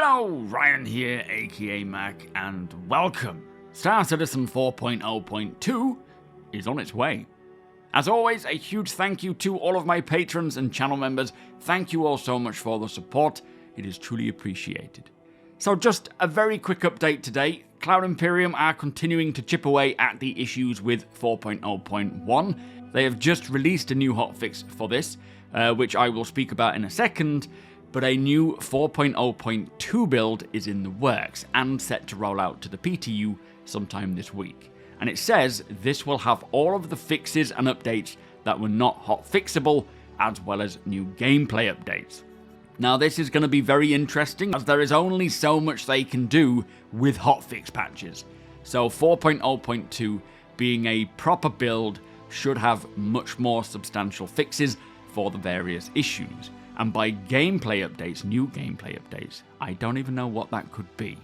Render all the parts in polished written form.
Hello, Ryan here, aka Mac, and welcome. StarCitizen 4.0.2 is on its way. As always, a huge thank you to all of my patrons and channel members. Thank you all so much for the support. It is truly appreciated. So just a very quick update today. Cloud Imperium are continuing to chip away at the issues with 4.0.1. They have just released a new hotfix for this, which I will speak about in a second. But a new 4.0.2 build is in the works and set to roll out to the PTU sometime this week. And it says this will have all of the fixes and updates that were not hotfixable, as well as new gameplay updates. Now this is going to be very interesting, as there is only so much they can do with hotfix patches. So 4.0.2, being a proper build, should have much more substantial fixes for the various issues. And by gameplay updates, new gameplay updates, I don't even know what that could be.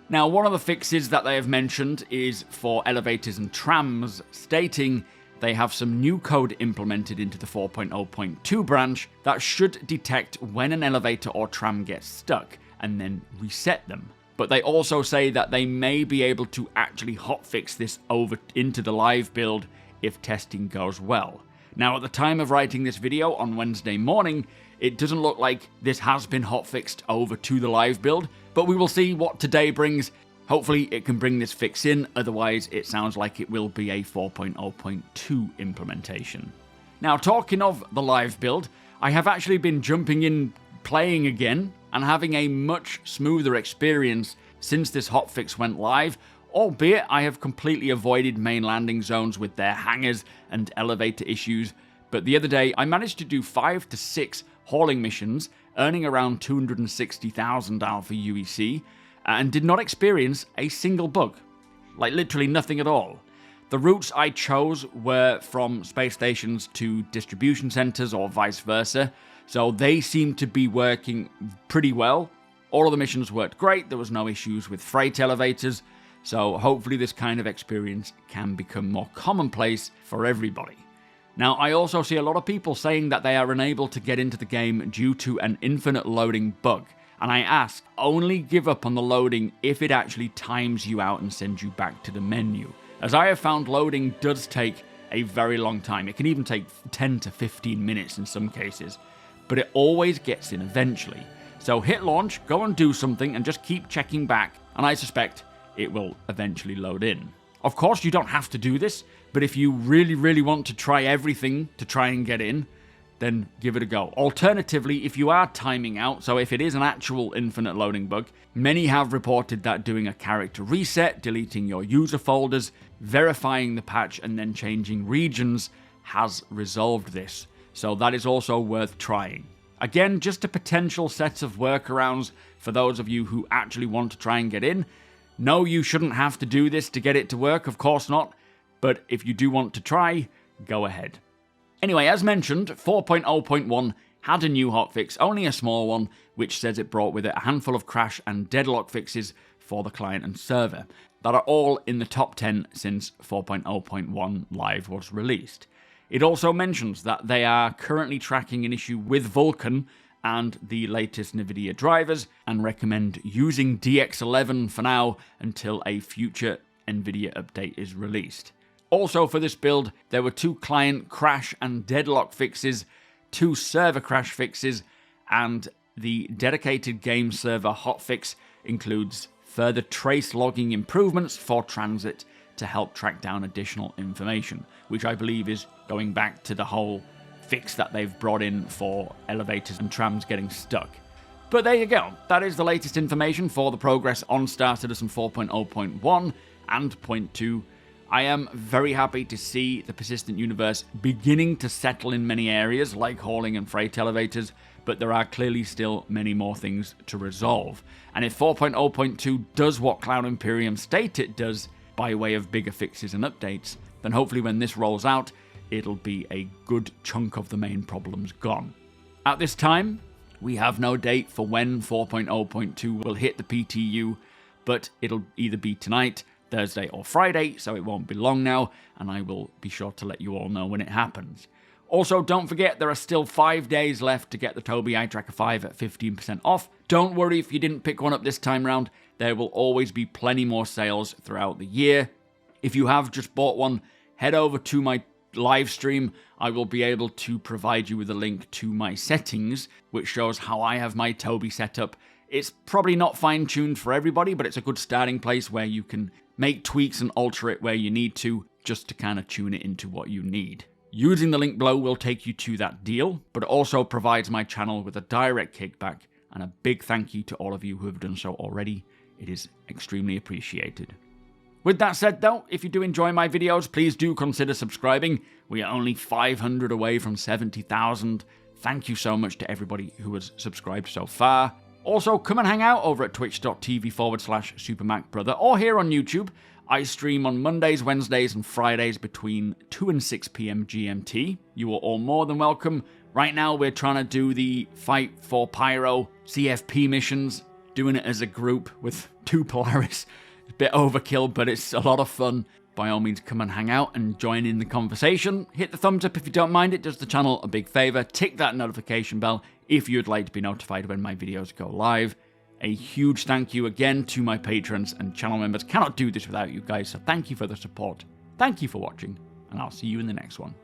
Now, one of the fixes that they have mentioned is for elevators and trams, stating they have some new code implemented into the 4.0.2 branch that should detect when an elevator or tram gets stuck and then reset them. But they also say that they may be able to actually hotfix this over into the live build if testing goes well. Now, at the time of writing this video on Wednesday morning, it doesn't look like this has been hotfixed over to the live build, but we will see what today brings. Hopefully it can bring this fix in, otherwise it sounds like it will be a 4.0.2 implementation. Now, talking of the live build, I have actually been jumping in, playing again, and having a much smoother experience since this hotfix went live, albeit I have completely avoided main landing zones with their hangars and elevator issues. But the other day, I managed to do 5 to 6 hauling missions, earning around 260,000 Alpha UEC, and did not experience a single bug. Like literally nothing at all. The routes I chose were from space stations to distribution centers or vice versa, so they seemed to be working pretty well. All of the missions worked great, there was no issues with freight elevators, so hopefully this kind of experience can become more commonplace for everybody. Now, I also see a lot of people saying that they are unable to get into the game due to an infinite loading bug. And I ask, only give up on the loading if it actually times you out and sends you back to the menu. As I have found, loading does take a very long time. It can even take 10 to 15 minutes in some cases. But it always gets in eventually. So hit launch, go and do something, and just keep checking back. And I suspect it will eventually load in. Of course, you don't have to do this, but if you really want to try everything to try and get in, then give it a go. Alternatively, if you are timing out, so if it is an actual infinite loading bug, many have reported that doing a character reset, deleting your user folders, verifying the patch, and then changing regions has resolved this. So that is also worth trying. Again, just a potential set of workarounds for those of you who actually want to try and get in. No, you shouldn't have to do this to get it to work, of course not, but if you do want to try, go ahead. Anyway, as mentioned, 4.0.1 had a new hotfix, only a small one, which says it brought with it a handful of crash and deadlock fixes for the client and server, that are all in the top 10 since 4.0.1 Live was released. It also mentions that they are currently tracking an issue with Vulkan and the latest NVIDIA drivers, and recommend using DX11 for now until a future NVIDIA update is released. Also for this build, there were 2 client crash and deadlock fixes, 2 server crash fixes, and the dedicated game server hotfix includes further trace logging improvements for transit to help track down additional information, which I believe is going back to the whole fix that they've brought in for elevators and trams getting stuck. But there you go, that is the latest information for the progress on StarCitizen 4.0.1 and 0.2. I am very happy to see the persistent universe beginning to settle in many areas like hauling and freight elevators, but there are clearly still many more things to resolve. And if 4.0.2 does what Cloud Imperium state it does by way of bigger fixes and updates, then hopefully when this rolls out, it'll be a good chunk of the main problems gone. At this time, we have no date for when 4.0.2 will hit the PTU, but it'll either be tonight, Thursday or Friday, so it won't be long now, and I will be sure to let you all know when it happens. Also, don't forget, there are still 5 days left to get the TOBII Eye Tracker 5 at 15% off. Don't worry if you didn't pick one up this time round, there will always be plenty more sales throughout the year. If you have just bought one, head over to my live stream. I will be able to provide you with a link to my settings, which shows how I have my TOBII set up. It's probably not fine-tuned for everybody, but it's a good starting place where you can make tweaks and alter it where you need to, just to kind of tune it into what you need. Using the link below will take you to that deal, but it also provides my channel with a direct kickback, and a big thank you to all of you who have done so already. It is extremely appreciated. With that said though, if you do enjoy my videos, please do consider subscribing. We are only 500 away from 70,000. Thank you so much to everybody who has subscribed so far. Also, come and hang out over at twitch.tv/SuperMacBrother or here on YouTube. I stream on Mondays, Wednesdays, and Fridays between 2 and 6 PM GMT. You are all more than welcome. Right now, we're trying to do the Fight for Pyro CFP missions, doing it as a group with 2 Polaris. It's a bit overkill, but it's a lot of fun. By all means, come and hang out and join in the conversation. Hit the thumbs up if you don't mind, it does the channel a big favour. Tick that notification bell if you'd like to be notified when my videos go live. A huge thank you again to my patrons and channel members. Cannot do this without you guys, so thank you for the support. Thank you for watching, and I'll see you in the next one.